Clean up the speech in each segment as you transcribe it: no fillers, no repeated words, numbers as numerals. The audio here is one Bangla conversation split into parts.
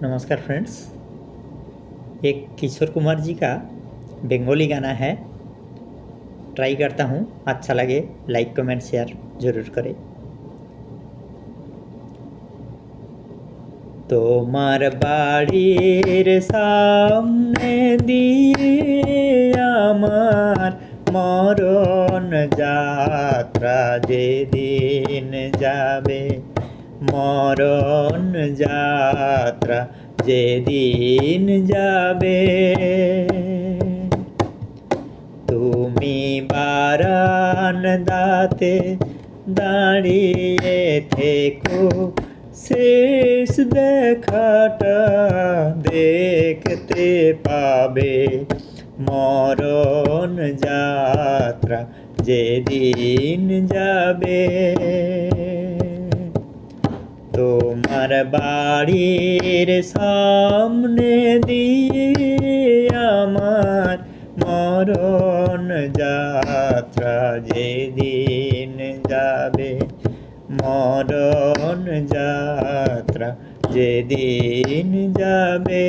नमस्कार फ्रेंड्स। एक किशोर कुमार जी का बंगाली गाना है। ट्राई करता हूँ, अच्छा लगे लाइक कमेंट शेयर जरूर करें। তোমার বাড়ির সামনে দিয়ে আমার মরণ যাত্রা যেদিন যাবে, মরণ যাত্রা যেদিন যাবে, তুমি বারান্দাতে দাঁড়িয়ে থেকো, শেষ দেখাটা দেখতে পাবে, মরণ যাত্রা যেদিন যাবে। তোমার বাড়ির সামনে দিয়ে আমার মরণ যাত্রা যেদিন যাবে, মরণ যাত্রা যেদিন যাবে।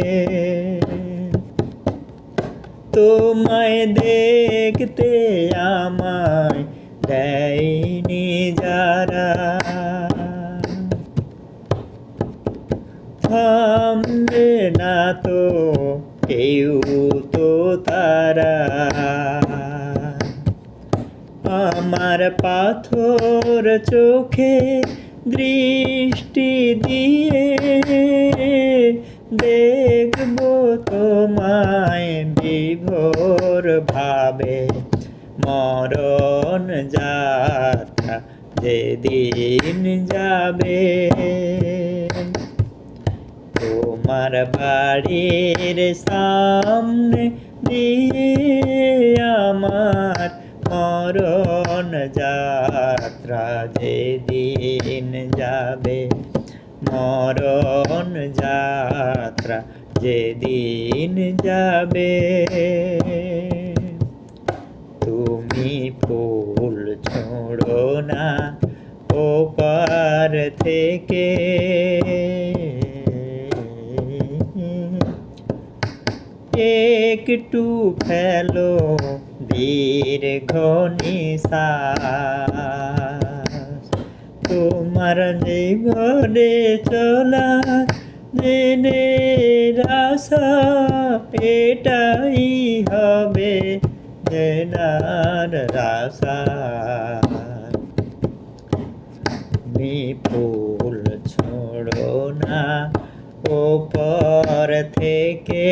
তোমায় দেখতে আমায় দেয়নি যারা, থামবে না তো কেউ তো তারা, আমার পাথর চোখে দৃষ্টি দিয়ে দেখবো তোমায় বিভোর ভাবে, মরণ যাত্রা যেদিন যাবে। তোমার বাড়ির সামনে দিয়ে আমার মরণ যাত্রা যেদিন যাবে, মরণ যাত্রা যেদিন যাবে। তুমি ফুল ছোঁড়ো না ওপার থেকে, একটু ফেলো দীর্ঘ নিঃশ্বাস, তোমার জীবনে চলা দিনের আশা এটাই হবে জেনার আশা। তুমি ফুল ছোঁড়ো না ওপর থেকে,